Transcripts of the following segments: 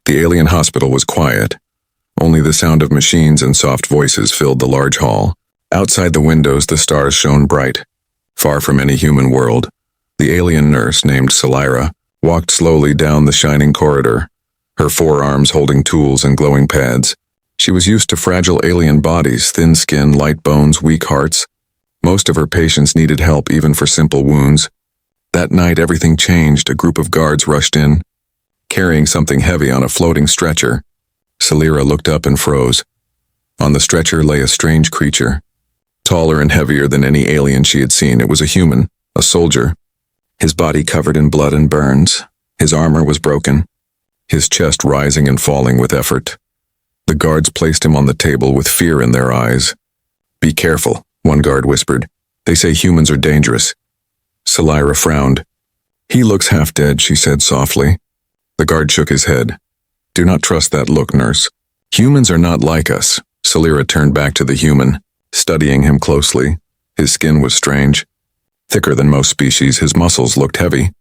The alien hospital was quiet. Only the sound of machines and soft voices filled the large hall. Outside the windows, the stars shone bright. Far from any human world, the alien nurse, named Salira, walked slowly down the shining corridor, her forearms holding tools and glowing pads. She was used to fragile alien bodies, thin skin, light bones, weak hearts. Most of her patients needed help even for simple wounds. That night, everything changed. A group of guards rushed in, carrying something heavy on a floating stretcher. Salira looked up and froze. On the stretcher lay a strange creature. Taller and heavier than any alien she had seen, it was a human, a soldier. His body covered in blood and burns. His armor was broken, his chest rising and falling with effort. The guards placed him on the table with fear in their eyes. "Be careful," one guard whispered. "They say humans are dangerous." Salira frowned. "He looks half dead," she said softly. The guard shook his head. "Do not trust that look, nurse. Humans are not like us." Salira turned back to the human, studying him closely. His skin was strange. Thicker than most species, his muscles looked heavy.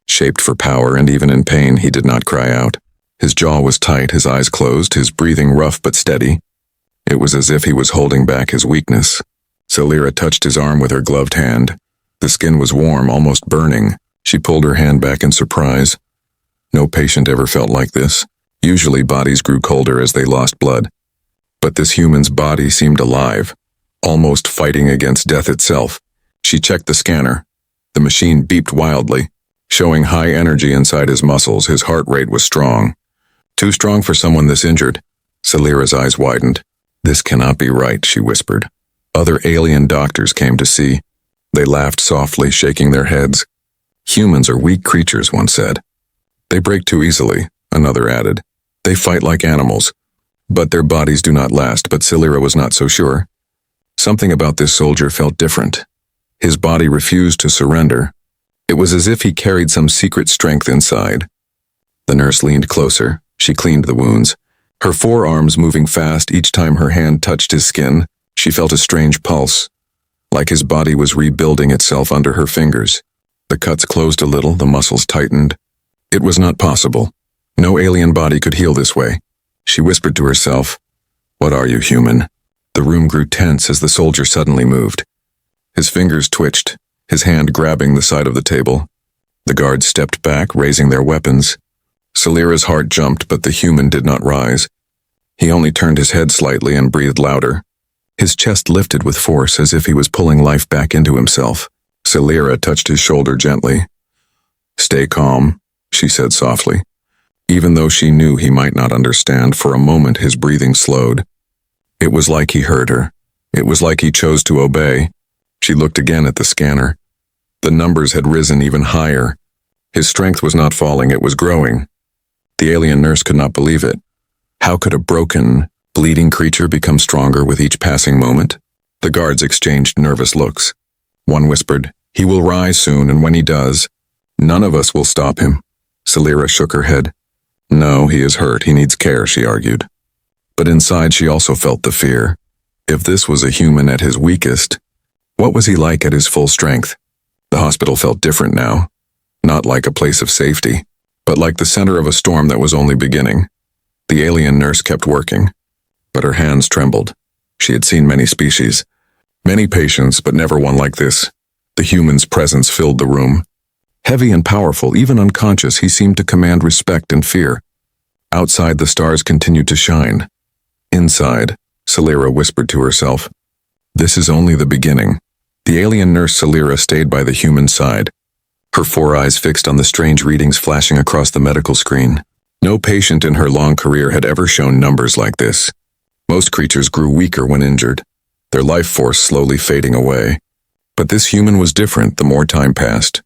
Shaped for power, and even in pain, he did not cry out. His jaw was tight, his eyes closed, his breathing rough but steady. It was as if he was holding back his weakness. Salira touched his arm with her gloved hand. The skin was warm, almost burning. She pulled her hand back in surprise. No patient ever felt like this. Usually bodies grew colder as they lost blood. But this human's body seemed alive, almost fighting against death itself. She checked the scanner. The machine beeped wildly, showing high energy inside his muscles. His heart rate was strong. Too strong for someone this injured. Salira's eyes widened. "This cannot be right," she whispered. Other alien doctors came to see. They laughed softly, shaking their heads. "Humans are weak creatures," one said. "They break too easily," another added. "They fight like animals, but their bodies do not last." But Salira was not so sure. Something about this soldier felt different. His body refused to surrender. It was as if he carried some secret strength inside. The nurse leaned closer. She cleaned the wounds, her forearms moving fast each time her hand touched his skin. She felt a strange pulse, like his body was rebuilding itself under her fingers. The cuts closed a little, the muscles tightened. It was not possible. No alien body could heal this way. She whispered to herself, "What are you, human?" The room grew tense as the soldier suddenly moved. His fingers twitched, his hand grabbing the side of the table. The guards stepped back, raising their weapons. Salira's heart jumped, but the human did not rise. He only turned his head slightly and breathed louder. His chest lifted with force as if he was pulling life back into himself. Salira touched his shoulder gently. "Stay calm," she said softly. Even though she knew he might not understand, for a moment his breathing slowed. It was like he heard her. It was like he chose to obey. She looked again at the scanner. The numbers had risen even higher. His strength was not falling, it was growing. The alien nurse could not believe it. How could a broken, bleeding creature become stronger with each passing moment? The guards exchanged nervous looks. One whispered, "He will rise soon, and when he does, none of us will stop him." Salira shook her head. "No, he is hurt. He needs care," she argued. But inside she also felt the fear. If this was a human at his weakest, what was he like at his full strength? The hospital felt different now. Not like a place of safety, but like the center of a storm that was only beginning. The alien nurse kept working, but her hands trembled. She had seen many species, many patients, but never one like this. The human's presence filled the room. Heavy and powerful, even unconscious, he seemed to command respect and fear. Outside, the stars continued to shine. Inside, Salira whispered to herself, "This is only the beginning." The alien nurse Salira stayed by the human's side, her four eyes fixed on the strange readings flashing across the medical screen. No patient in her long career had ever shown numbers like this. Most creatures grew weaker when injured, their life force slowly fading away. But this human was different the more time passed.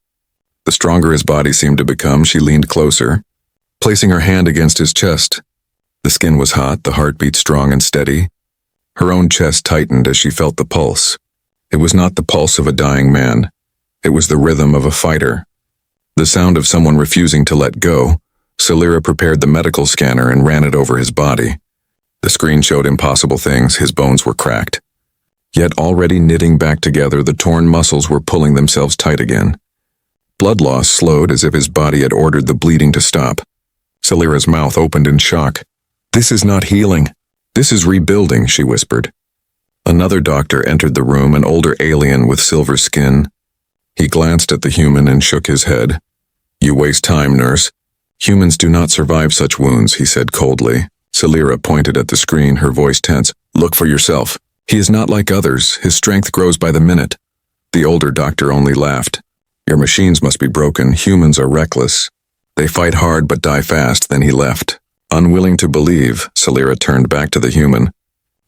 The stronger his body seemed to become, she leaned closer, placing her hand against his chest. The skin was hot, the heartbeat strong and steady. Her own chest tightened as she felt the pulse. It was not the pulse of a dying man. It was the rhythm of a fighter. The sound of someone refusing to let go. Salira prepared the medical scanner and ran it over his body. The screen showed impossible things. His bones were cracked. Yet already knitting back together, the torn muscles were pulling themselves tight again. Blood loss slowed as if his body had ordered the bleeding to stop. Celira's mouth opened in shock. "This is not healing. This is rebuilding," she whispered. Another doctor entered the room, an older alien with silver skin. He glanced at the human and shook his head. "You waste time, nurse. Humans do not survive such wounds," he said coldly. Celira pointed at the screen, her voice tense. "Look for yourself. He is not like others. His strength grows by the minute." The older doctor only laughed. "Your machines must be broken. Humans are reckless. They fight hard but die fast." Then he left. Unwilling to believe, Celira turned back to the human.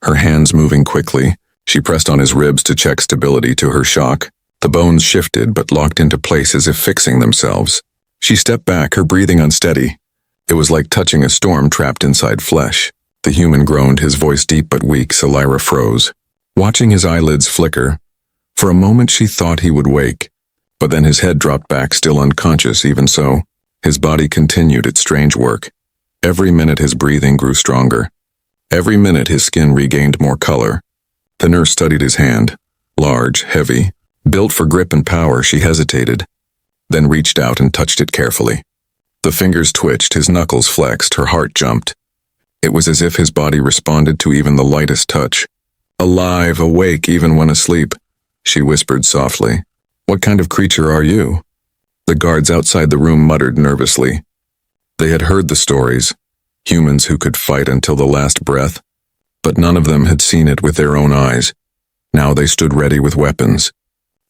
Her hands moving quickly, she pressed on his ribs to check stability. To her shock, the bones shifted but locked into place as if fixing themselves. She stepped back, her breathing unsteady. It was like touching a storm trapped inside flesh. The human groaned, his voice deep but weak. Celira froze, watching his eyelids flicker. For a moment she thought he would wake, but then his head dropped back, still unconscious. Even so, his body continued its strange work. Every minute his breathing grew stronger. Every minute his skin regained more color. The nurse studied his hand. Large, heavy, built for grip and power. She hesitated, then reached out and touched it carefully. The fingers twitched, his knuckles flexed, her heart jumped. It was as if his body responded to even the lightest touch. "Alive, awake, even when asleep," she whispered softly. "What kind of creature are you?" The guards outside the room muttered nervously. They had heard the stories, humans who could fight until the last breath, but none of them had seen it with their own eyes. Now they stood ready with weapons,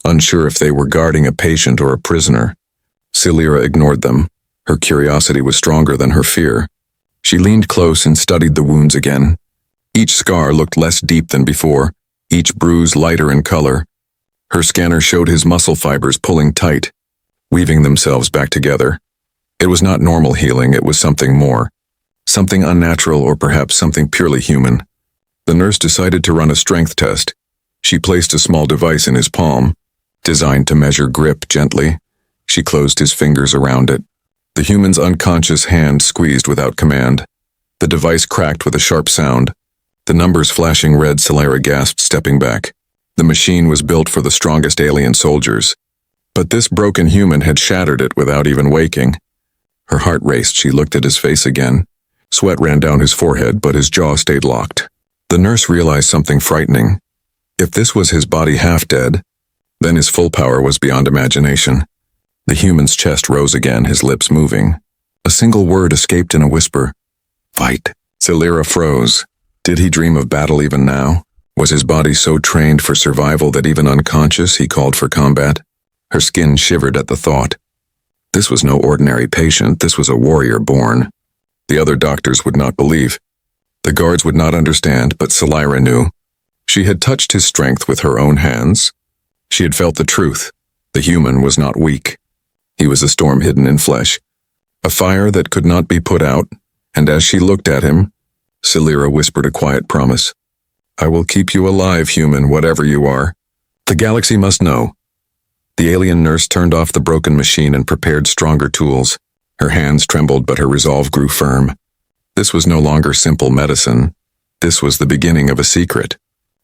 unsure if they were guarding a patient or a prisoner. Celira ignored them. Her curiosity was stronger than her fear. She leaned close and studied the wounds again. Each scar looked less deep than before, each bruise lighter in color. Her scanner showed his muscle fibers pulling tight, weaving themselves back together. It was not normal healing, it was something more. Something unnatural, or perhaps something purely human. The nurse decided to run a strength test. She placed a small device in his palm, designed to measure grip. Gently, she closed his fingers around it. The human's unconscious hand squeezed without command. The device cracked with a sharp sound. The numbers flashing red. Celira gasped, stepping back. The machine was built for the strongest alien soldiers. But this broken human had shattered it without even waking. Her heart raced. She looked at his face again. Sweat ran down his forehead, but his jaw stayed locked. The nurse realized something frightening. If this was his body half dead, then his full power was beyond imagination. The human's chest rose again, his lips moving. A single word escaped in a whisper. "Fight." Celira froze. Did he dream of battle even now? Was his body so trained for survival that even unconscious he called for combat? Her skin shivered at the thought. This was no ordinary patient, this was a warrior born. The other doctors would not believe. The guards would not understand, but Celira knew. She had touched his strength with her own hands. She had felt the truth. The human was not weak. He was a storm hidden in flesh, a fire that could not be put out, and as she looked at him, Celira whispered a quiet promise. "I will keep you alive, human, whatever you are. The galaxy must know." The alien nurse turned off the broken machine and prepared stronger tools. Her hands trembled, but her resolve grew firm. This was no longer simple medicine. This was the beginning of a secret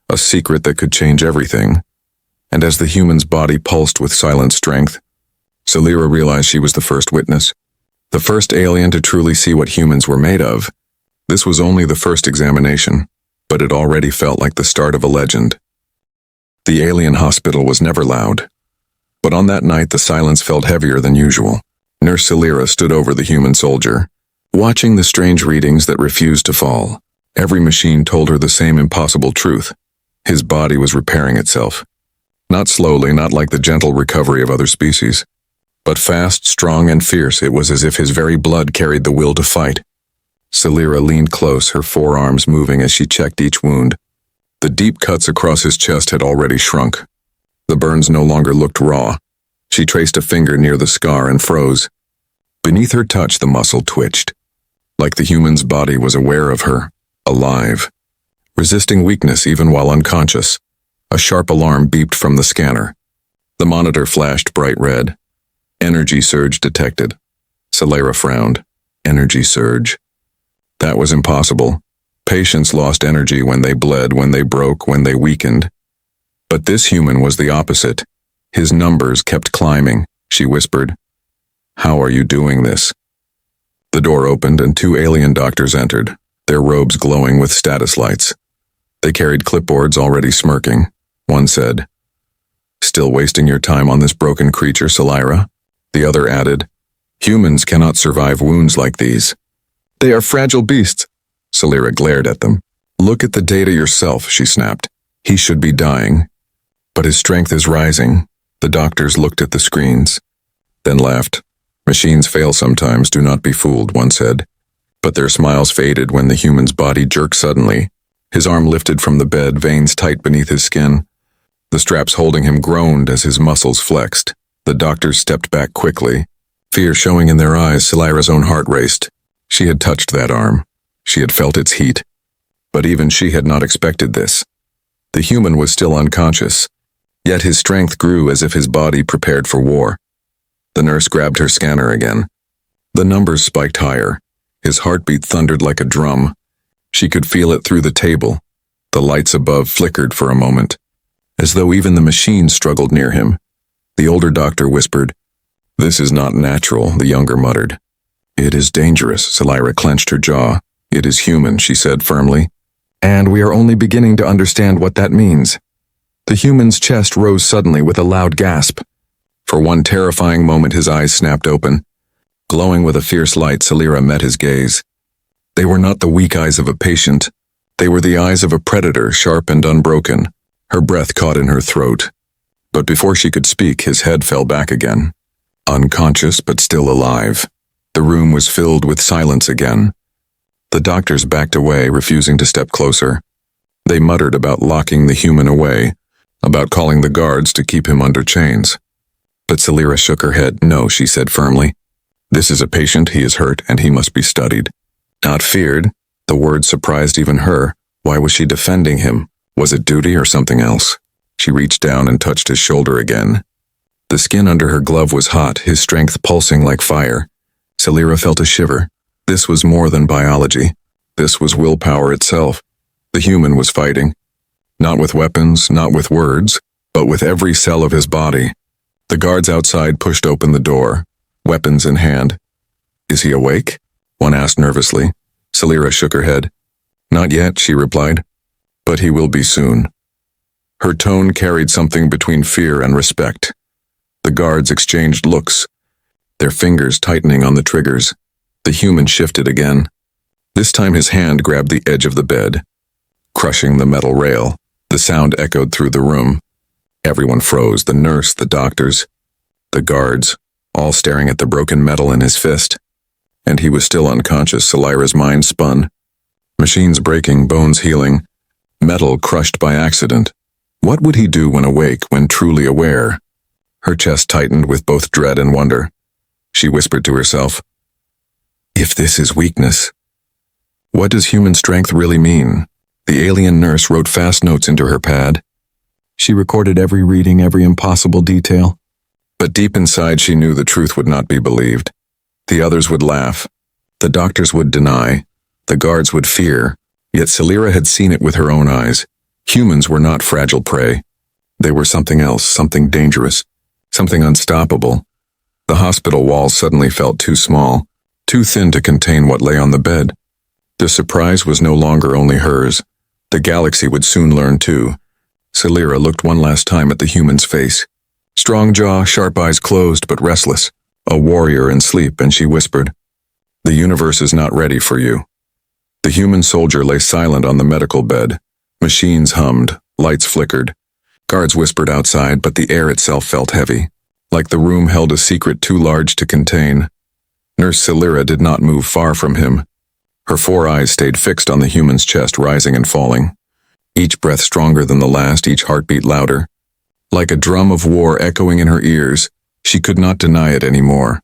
that could change everything. And as the human's body pulsed with silent strength, Celira realized she was the first witness, the first alien to truly see what humans were made of. This was only the first examination, but it already felt like the start of a legend. The alien hospital was never loud, but on that night the silence felt heavier than usual. Nurse Celira stood over the human soldier, watching the strange readings that refused to fall. Every machine told her the same impossible truth. His body was repairing itself. Not slowly, not like the gentle recovery of other species, but fast, strong, and fierce. It was as if his very blood carried the will to fight. Celira leaned close, her forearms moving as she checked each wound. The deep cuts across his chest had already shrunk. The burns no longer looked raw. She traced a finger near the scar and froze. Beneath her touch, the muscle twitched, like the human's body was aware of her, alive, resisting weakness even while unconscious. A sharp alarm beeped from the scanner. The monitor flashed bright red. Energy surge detected. Celira frowned. Energy surge. That was impossible. Patients lost energy when they bled, when they broke, when they weakened. But this human was the opposite. His numbers kept climbing. She whispered, "How are you doing this?" The door opened and two alien doctors entered, their robes glowing with status lights. They carried clipboards, already smirking. One said, "Still wasting your time on this broken creature, Salira?" The other added, "Humans cannot survive wounds like these." "They are fragile beasts." Salira glared at them. "Look at the data yourself," she snapped. "He should be dying. But his strength is rising." The doctors looked at the screens, then laughed. "Machines fail sometimes, do not be fooled," one said. But their smiles faded when the human's body jerked suddenly. His arm lifted from the bed, veins tight beneath his skin. The straps holding him groaned as his muscles flexed. The doctors stepped back quickly, fear showing in their eyes. Salira's own heart raced. She had touched that arm. She had felt its heat. But even she had not expected this. The human was still unconscious, yet his strength grew as if his body prepared for war. The nurse grabbed her scanner again. The numbers spiked higher. His heartbeat thundered like a drum. She could feel it through the table. The lights above flickered for a moment, as though even the machine struggled near him. The older doctor whispered, "This is not natural," the younger muttered. "It is dangerous." Salira clenched her jaw. "It is human," she said firmly. "And we are only beginning to understand what that means." The human's chest rose suddenly with a loud gasp. For one terrifying moment his eyes snapped open. Glowing with a fierce light, Salira met his gaze. They were not the weak eyes of a patient. They were the eyes of a predator, sharp and unbroken. Her breath caught in her throat. But before she could speak, his head fell back again. Unconscious, but still alive. The room was filled with silence again. The doctors backed away, refusing to step closer. They muttered about locking the human away, about calling the guards to keep him under chains. But Salira shook her head. "No," she said firmly. "This is a patient, he is hurt, and he must be studied. Not feared." The word surprised even her. Why was she defending him? Was it duty or something else? She reached down and touched his shoulder again. The skin under her glove was hot, his strength pulsing like fire. Salira felt a shiver. This was more than biology. This was willpower itself. The human was fighting. Not with weapons, not with words, but with every cell of his body. The guards outside pushed open the door, weapons in hand. "Is he awake?" one asked nervously. Salira shook her head. "Not yet," she replied. "But he will be soon." Her tone carried something between fear and respect. The guards exchanged looks, their fingers tightening on the triggers. The human shifted again. This time his hand grabbed the edge of the bed, crushing the metal rail. The sound echoed through the room. Everyone froze, the nurse, the doctors, the guards, all staring at the broken metal in his fist. And he was still unconscious. Salira's mind spun. Machines breaking, bones healing, metal crushed by accident. What would he do when awake, when truly aware? Her chest tightened with both dread and wonder. She whispered to herself, "If this is weakness, what does human strength really mean?" The alien nurse wrote fast notes into her pad. She recorded every reading, every impossible detail. But deep inside she knew the truth would not be believed. The others would laugh. The doctors would deny. The guards would fear. Yet Salira had seen it with her own eyes. Humans were not fragile prey. They were something else, something dangerous, something unstoppable. The hospital walls suddenly felt too small, too thin to contain what lay on the bed. The surprise was no longer only hers. The galaxy would soon learn too. Salira looked one last time at the human's face. Strong jaw, sharp eyes closed but restless. A warrior in sleep, and she whispered, "The universe is not ready for you." The human soldier lay silent on the medical bed. Machines hummed, lights flickered. Guards whispered outside, but the air itself felt heavy, like the room held a secret too large to contain. Nurse Salira did not move far from him. Her 4 eyes stayed fixed on the human's chest, rising and falling. Each breath stronger than the last, each heartbeat louder. Like a drum of war echoing in her ears, she could not deny it anymore.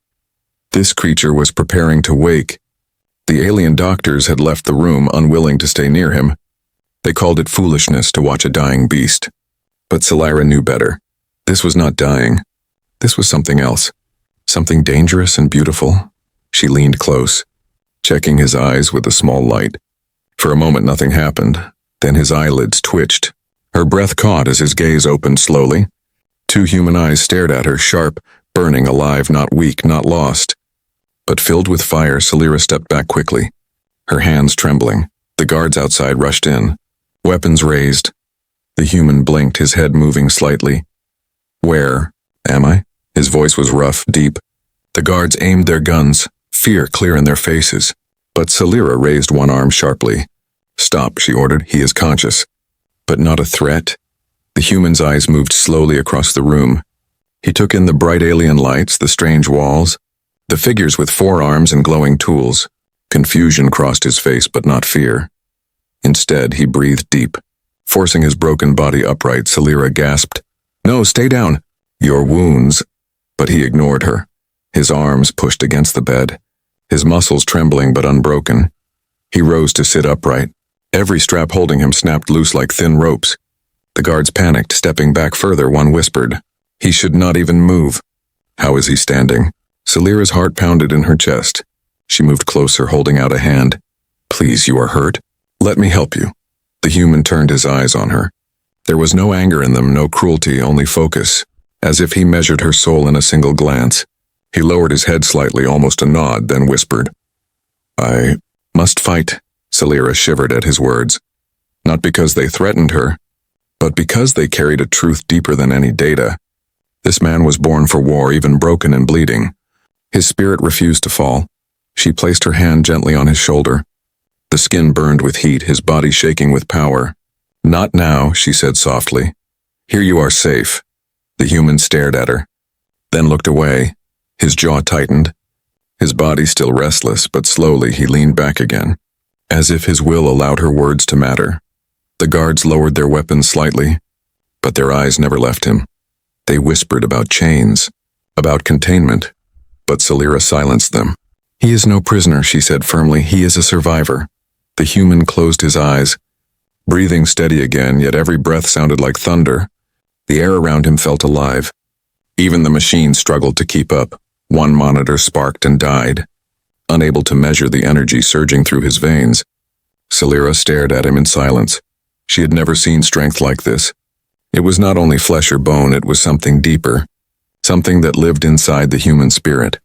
This creature was preparing to wake. The alien doctors had left the room, unwilling to stay near him. They called it foolishness to watch a dying beast. But Salira knew better. This was not dying. This was something else. Something dangerous and beautiful. She leaned close, checking his eyes with a small light. For a moment nothing happened. Then his eyelids twitched. Her breath caught as his gaze opened slowly. 2 human eyes stared at her, sharp, burning, alive, not weak, not lost. But filled with fire, Salira stepped back quickly, her hands trembling. The guards outside rushed in, weapons raised. The human blinked, his head moving slightly. "Where am I?" His voice was rough, deep. The guards aimed their guns, fear clear in their faces. But Salira raised one arm sharply. "Stop," she ordered. "He is conscious." But not a threat. The human's eyes moved slowly across the room. He took in the bright alien lights, the strange walls, the figures with forearms and glowing tools. Confusion crossed his face, but not fear. Instead, he breathed deep. Forcing his broken body upright, Salira gasped, "No, stay down. Your wounds." But he ignored her. His arms pushed against the bed, his muscles trembling but unbroken. He rose to sit upright. Every strap holding him snapped loose like thin ropes. The guards panicked, stepping back further. One whispered, "He should not even move." "How is he standing?" Salira's heart pounded in her chest. She moved closer, holding out a hand. "Please, you are hurt? Let me help you." The human turned his eyes on her. There was no anger in them, no cruelty, only focus, as if he measured her soul in a single glance. He lowered his head slightly, almost a nod, then whispered, "I must fight." Salira shivered at his words. Not because they threatened her, but because they carried a truth deeper than any data. This man was born for war, even broken and bleeding. His spirit refused to fall. She placed her hand gently on his shoulder. The skin burned with heat, his body shaking with power. "Not now," she said softly. "Here you are safe." The human stared at her, then looked away. His jaw tightened. His body still restless, but slowly he leaned back again, as if his will allowed her words to matter. The guards lowered their weapons slightly, but their eyes never left him. They whispered about chains, about containment, but Salira silenced them. "He is no prisoner," she said firmly. "He is a survivor." The human closed his eyes, breathing steady again, yet every breath sounded like thunder. The air around him felt alive. Even the machine struggled to keep up. One monitor sparked and died, unable to measure the energy surging through his veins. Salira stared at him in silence. She had never seen strength like this. It was not only flesh or bone, it was something deeper, something that lived inside the human spirit,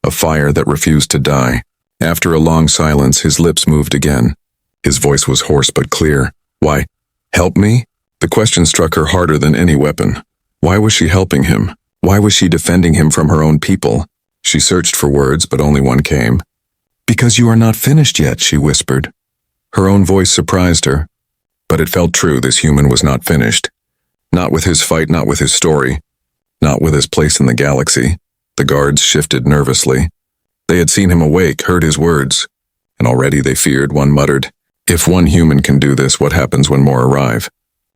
a fire that refused to die. After a long silence, his lips moved again. His voice was hoarse but clear. "Why, help me?" The question struck her harder than any weapon. Why was she helping him? Why was she defending him from her own people? She searched for words, but only one came. "Because you are not finished yet," she whispered. Her own voice surprised her, but it felt true. This human was not finished. Not with his fight, not with his story, not with his place in the galaxy. The guards shifted nervously. They had seen him awake, heard his words, and already they feared. One muttered, "If one human can do this, what happens when more arrive?"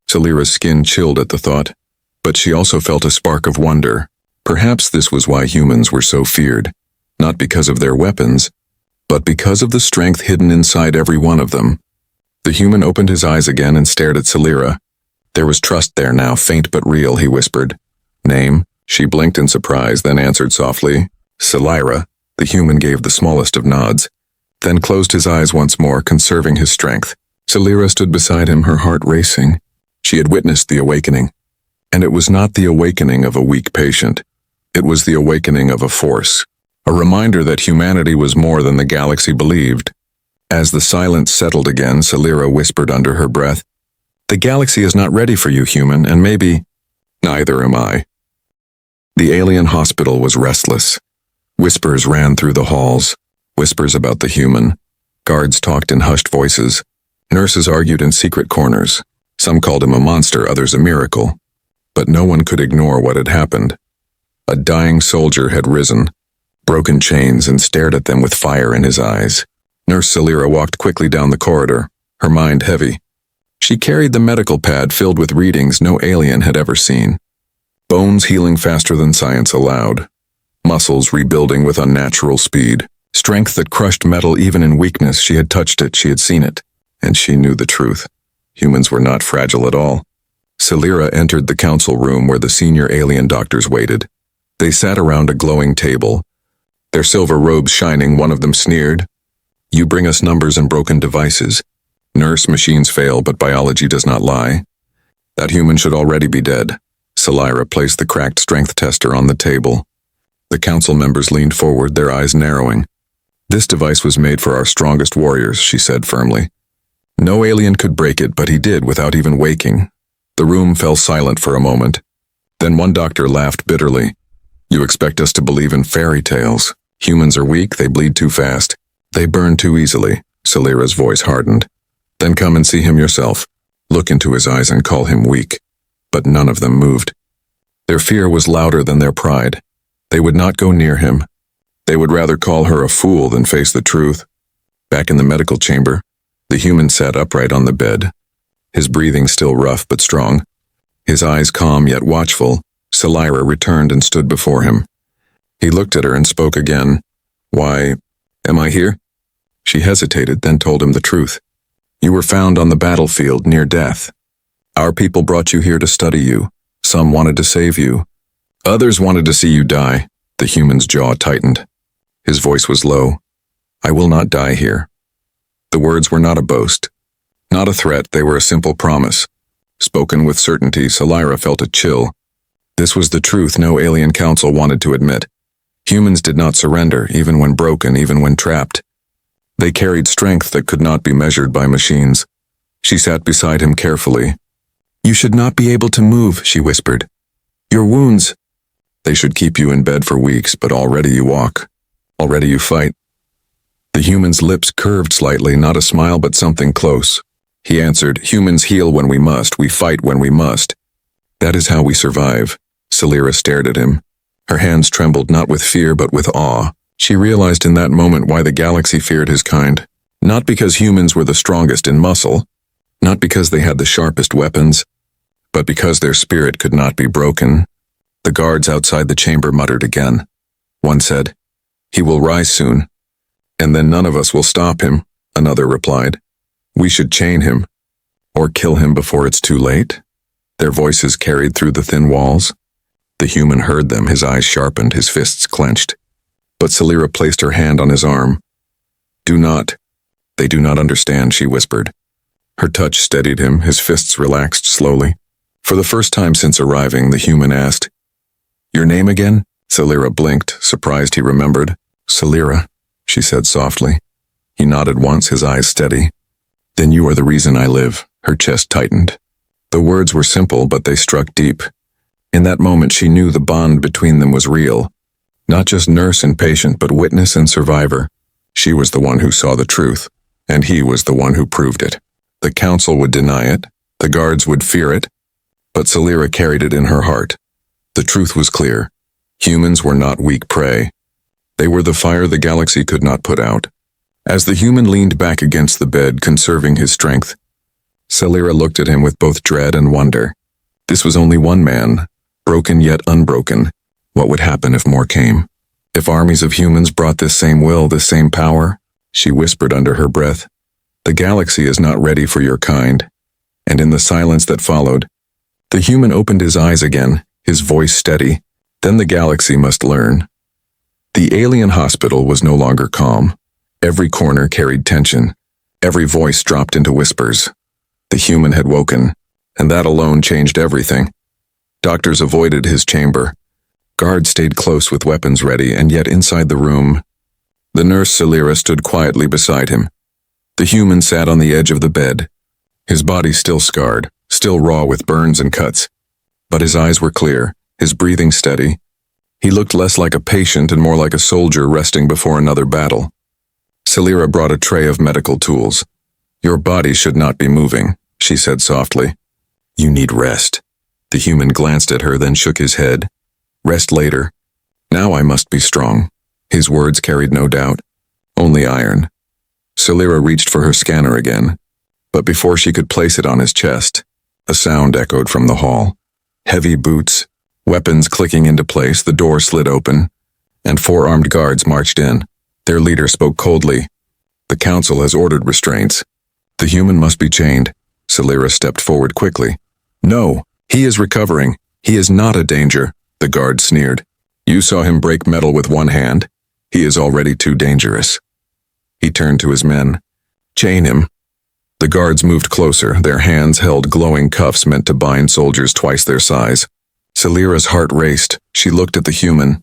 Salira's skin chilled at the thought, but she also felt a spark of wonder. Perhaps this was why humans were so feared, not because of their weapons, but because of the strength hidden inside every one of them. The human opened his eyes again and stared at Salira. There was trust there now, faint but real. He whispered, "Name?" She blinked in surprise, then answered softly, "Salira." The human gave the smallest of nods, then closed his eyes once more, conserving his strength. Salira stood beside him, her heart racing. She had witnessed the awakening, and it was not the awakening of a weak patient. It was the awakening of a force, a reminder that humanity was more than the galaxy believed. As the silence settled again, Salira whispered under her breath, "The galaxy is not ready for you, human, and maybe neither am I." The alien hospital was restless. Whispers ran through the halls, whispers about the human. Guards talked in hushed voices. Nurses argued in secret corners. Some called him a monster, others a miracle. But no one could ignore what had happened. A dying soldier had risen, broken chains, and stared at them with fire in his eyes. Nurse Salira walked quickly down the corridor, her mind heavy. She carried the medical pad filled with readings no alien had ever seen. Bones healing faster than science allowed. Muscles rebuilding with unnatural speed. Strength that crushed metal even in weakness. She had touched it, she had seen it, and she knew the truth. Humans were not fragile at all. Salira entered the council room where the senior alien doctors waited. They sat around a glowing table, their silver robes shining. One of them sneered, "You bring us numbers and broken devices. Nurse, machines fail, but biology does not lie. That human should already be dead." Salira placed the cracked strength tester on the table. The council members leaned forward, their eyes narrowing. "This device was made for our strongest warriors," she said firmly. "No alien could break it, but he did without even waking." The room fell silent for a moment. Then one doctor laughed bitterly. "You expect us to believe in fairy tales? Humans are weak, they bleed too fast. They burn too easily." Celira's voice hardened. "Then come and see him yourself. Look into his eyes and call him weak." But none of them moved. Their fear was louder than their pride. They would not go near him. They would rather call her a fool than face the truth. Back in the medical chamber, the human sat upright on the bed, his breathing still rough but strong. His eyes calm yet watchful, Celira returned and stood before him. He looked at her and spoke again. "Why, am I here?" She hesitated, then told him the truth. "You were found on the battlefield near death. Our people brought you here to study you. Some wanted to save you. Others wanted to see you die." The human's jaw tightened. His voice was low. "I will not die here." The words were not a boast, not a threat, they were a simple promise. Spoken with certainty, Celira felt a chill. This was the truth no alien council wanted to admit. Humans did not surrender, even when broken, even when trapped. They carried strength that could not be measured by machines. She sat beside him carefully. "You should not be able to move," she whispered. "Your wounds." "They should keep you in bed for weeks, but already you walk. Already you fight." The human's lips curved slightly, not a smile but something close. He answered, "Humans heal when we must, we fight when we must. That is how we survive." Celira stared at him. Her hands trembled not with fear but with awe. She realized in that moment why the galaxy feared his kind. Not because humans were the strongest in muscle, not because they had the sharpest weapons, but because their spirit could not be broken. The guards outside the chamber muttered again. One said, "He will rise soon, and then none of us will stop him," another replied. "We should chain him, or kill him before it's too late." Their voices carried through the thin walls. The human heard them, his eyes sharpened, his fists clenched. But Celira placed her hand on his arm. They do not understand," she whispered. Her touch steadied him, his fists relaxed slowly. For the first time since arriving, the human asked, "Your name again?" Celira blinked, surprised he remembered. "Celira," she said softly. He nodded once, his eyes steady. "Then you are the reason I live." Her chest tightened. The words were simple, but they struck deep. In that moment she knew the bond between them was real. Not just nurse and patient, but witness and survivor. She was the one who saw the truth, and he was the one who proved it. The council would deny it, the guards would fear it, but Celira carried it in her heart. The truth was clear. Humans were not weak prey. They were the fire the galaxy could not put out. As the human leaned back against the bed, conserving his strength, Celira looked at him with both dread and wonder. This was only one man, broken yet unbroken. What would happen if more came? If armies of humans brought this same will, this same power? She whispered under her breath, "The galaxy is not ready for your kind." And in the silence that followed, the human opened his eyes again, his voice steady. Then the galaxy must learn. The alien hospital was no longer calm. Every corner carried tension. Every voice dropped into whispers. The human had woken, and that alone changed everything. Doctors avoided his chamber. Guards stayed close with weapons ready, and yet inside the room, the nurse Celira stood quietly beside him. The human sat on the edge of the bed, his body still scarred, still raw with burns and cuts. But his eyes were clear, his breathing steady. He looked less like a patient and more like a soldier resting before another battle. Celira brought a tray of medical tools. "Your body should not be moving," she said softly. "You need rest." The human glanced at her, then shook his head. "Rest later. Now I must be strong." His words carried no doubt, only iron. Celira reached for her scanner again, but before she could place it on his chest, a sound echoed from the hall. Heavy boots, weapons clicking into place, the door slid open, and 4 armed guards marched in. Their leader spoke coldly. "The council has ordered restraints. The human must be chained." Celira stepped forward quickly. "No, he is recovering. He is not a danger," the guard sneered. "You saw him break metal with one hand. He is already too dangerous." He turned to his men. "Chain him." The guards moved closer, their hands held glowing cuffs meant to bind soldiers twice their size. Celira's heart raced. She looked at the human.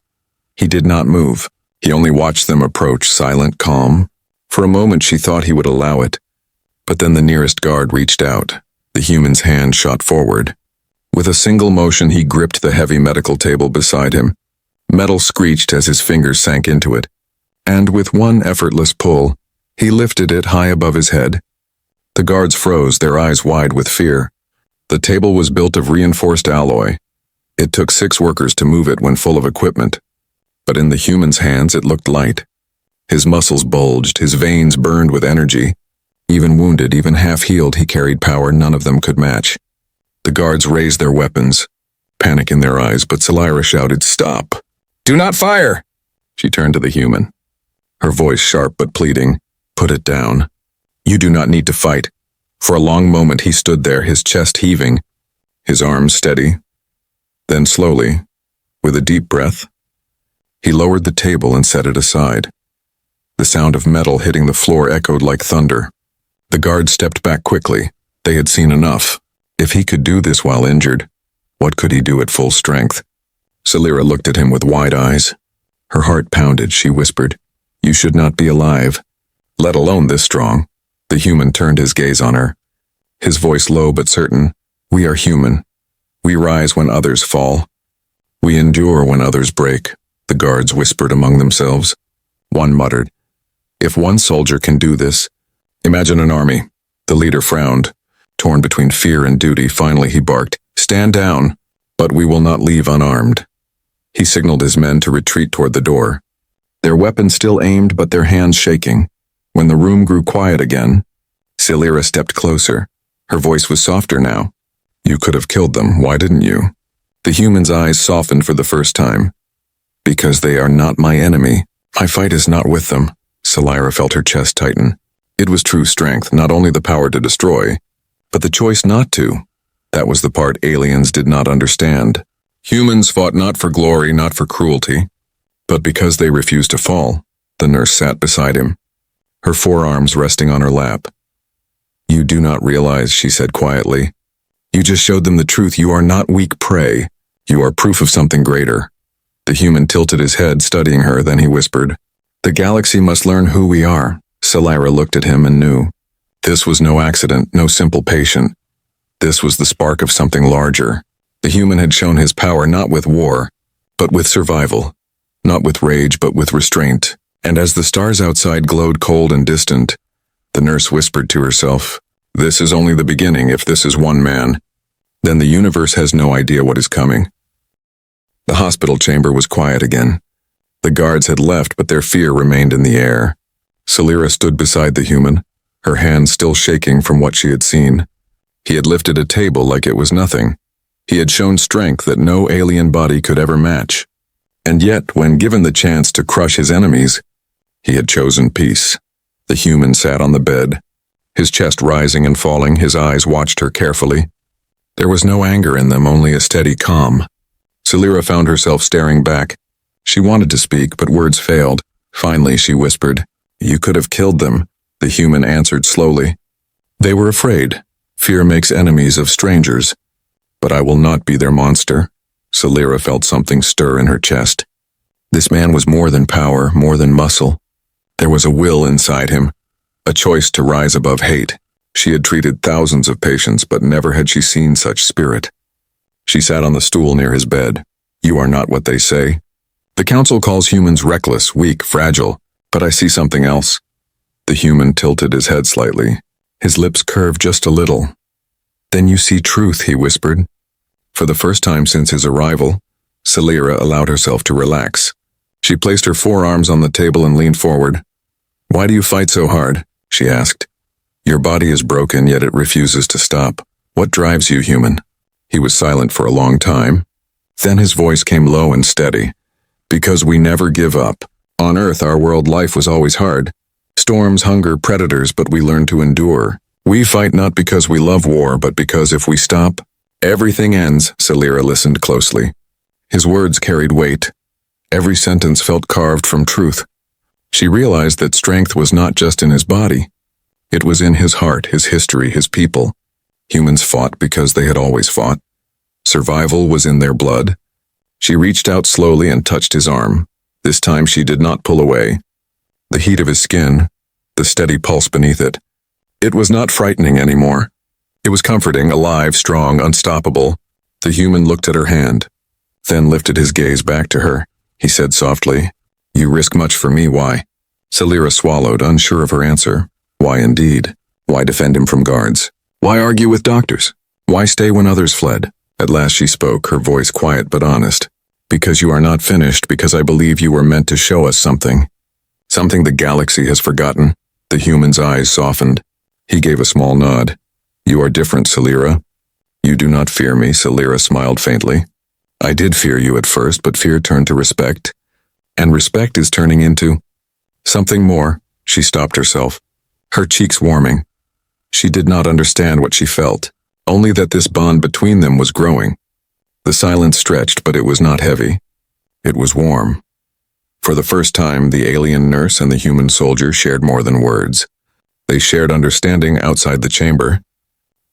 He did not move. He only watched them approach, silent, calm. For a moment she thought he would allow it. But then the nearest guard reached out. The human's hand shot forward. With a single motion he gripped the heavy medical table beside him. Metal screeched as his fingers sank into it. And with one effortless pull, he lifted it high above his head. The guards froze, their eyes wide with fear. The table was built of reinforced alloy. It took 6 workers to move it when full of equipment. But in the human's hands it looked light. His muscles bulged, his veins burned with energy. Even wounded, even half-healed, he carried power none of them could match. The guards raised their weapons, panic in their eyes, but Salira shouted, "Stop! Do not fire!" She turned to the human, her voice sharp but pleading. "Put it down. You do not need to fight." For a long moment he stood there, his chest heaving, his arms steady. Then slowly, with a deep breath, he lowered the table and set it aside. The sound of metal hitting the floor echoed like thunder. The guards stepped back quickly. They had seen enough. If he could do this while injured, what could he do at full strength? Salira looked at him with wide eyes. Her heart pounded. She whispered, "You should not be alive, let alone this strong." The human turned his gaze on her, his voice low but certain. "We are human. We rise when others fall. We endure when others break." The guards whispered among themselves. One muttered, "If one soldier can do this, imagine an army." The leader frowned, torn between fear and duty. Finally he barked, "Stand down, but we will not leave unarmed." He signaled his men to retreat toward the door, their weapons still aimed but their hands shaking. When the room grew quiet again, Salira stepped closer. Her voice was softer now. "You could have killed them, why didn't you?" The human's eyes softened for the first time. "Because they are not my enemy. My fight is not with them." Salira felt her chest tighten. It was true strength, not only the power to destroy, but the choice not to. That was the part aliens did not understand. Humans fought not for glory, not for cruelty, but because they refused to fall. The nurse sat beside him, her forearms resting on her lap. "You do not realize," she said quietly. "You just showed them the truth. You are not weak prey. You are proof of something greater." The human tilted his head, studying her, then he whispered, "The galaxy must learn who we are." Salira looked at him and knew. This was no accident, no simple patient. This was the spark of something larger. The human had shown his power not with war, but with survival. Not with rage, but with restraint. And as the stars outside glowed cold and distant, the nurse whispered to herself, "This is only the beginning if this is one man. Then the universe has no idea what is coming." The hospital chamber was quiet again. The guards had left, but their fear remained in the air. Salira stood beside the human, her hands still shaking from what she had seen. He had lifted a table like it was nothing. He had shown strength that no alien body could ever match. And yet, when given the chance to crush his enemies, he had chosen peace. The human sat on the bed, his chest rising and falling. His eyes watched her carefully. There was no anger in them, only a steady calm. Salira found herself staring back. She wanted to speak, but words failed. Finally, she whispered, "You could have killed them," the human answered slowly. "They were afraid. Fear makes enemies of strangers. But I will not be their monster." Salira felt something stir in her chest. This man was more than power, more than muscle. There was a will inside him, a choice to rise above hate. She had treated thousands of patients, but never had she seen such spirit. She sat on the stool near his bed. "You are not what they say. The council calls humans reckless, weak, fragile, but I see something else." The human tilted his head slightly. His lips curved just a little. "Then you see truth," he whispered. For the first time since his arrival, Salira allowed herself to relax. She placed her forearms on the table and leaned forward. "Why do you fight so hard?" she asked. "Your body is broken, yet it refuses to stop. What drives you, human?" He was silent for a long time. Then his voice came low and steady. "Because we never give up. On Earth, our world life was always hard. Storms, hunger, predators, but we learned to endure. We fight not because we love war, but because if we stop, everything ends." Salira listened closely. His words carried weight. Every sentence felt carved from truth. She realized that strength was not just in his body. It was in his heart, his history, his people. Humans fought because they had always fought. Survival was in their blood. She reached out slowly and touched his arm. This time she did not pull away. The heat of his skin, the steady pulse beneath it. It was not frightening anymore. It was comforting, alive, strong, unstoppable. The human looked at her hand, then lifted his gaze back to her. He said softly, "You risk much for me, why?" Celira swallowed, unsure of her answer. Why indeed? Why defend him from guards? Why argue with doctors? Why stay when others fled? At last she spoke, her voice quiet but honest. "Because you are not finished, because I believe you were meant to show us something. Something the galaxy has forgotten." The human's eyes softened. He gave a small nod. "You are different, Celira." "You do not fear me," Celira smiled faintly. "I did fear you at first, but fear turned to respect. And respect is turning into something more." She stopped herself, her cheeks warming. She did not understand what she felt, only that this bond between them was growing. The silence stretched, but it was not heavy. It was warm. For the first time, the alien nurse and the human soldier shared more than words. They shared understanding outside the chamber.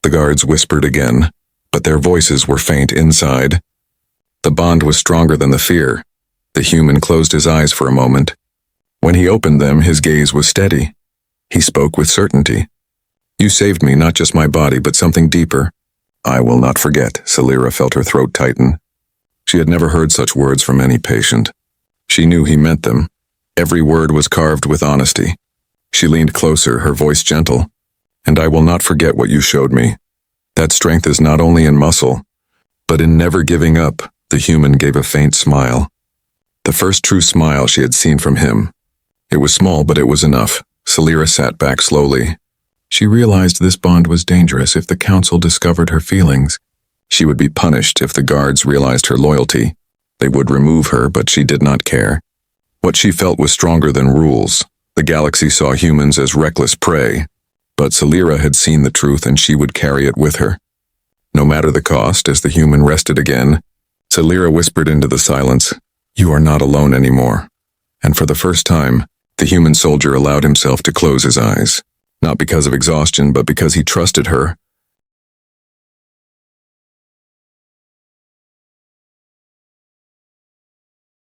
The guards whispered again, but their voices were faint inside. The bond was stronger than the fear. The human closed his eyes for a moment. When he opened them, his gaze was steady. He spoke with certainty. "You saved me, not just my body, but something deeper." "I will not forget." Celira felt her throat tighten. She had never heard such words from any patient. She knew he meant them. Every word was carved with honesty. She leaned closer, her voice gentle. "And I will not forget what you showed me. That strength is not only in muscle, but in never giving up." The human gave a faint smile. The first true smile she had seen from him. It was small, but it was enough. Celira sat back slowly. She realized this bond was dangerous. If the council discovered her feelings, she would be punished. If the guards realized her loyalty, they would remove her, but she did not care. What she felt was stronger than rules. The galaxy saw humans as reckless prey, but Celira had seen the truth and she would carry it with her. No matter the cost. As the human rested again, Celira whispered into the silence, "You are not alone anymore." And for the first time, the human soldier allowed himself to close his eyes. Not because of exhaustion, but because he trusted her.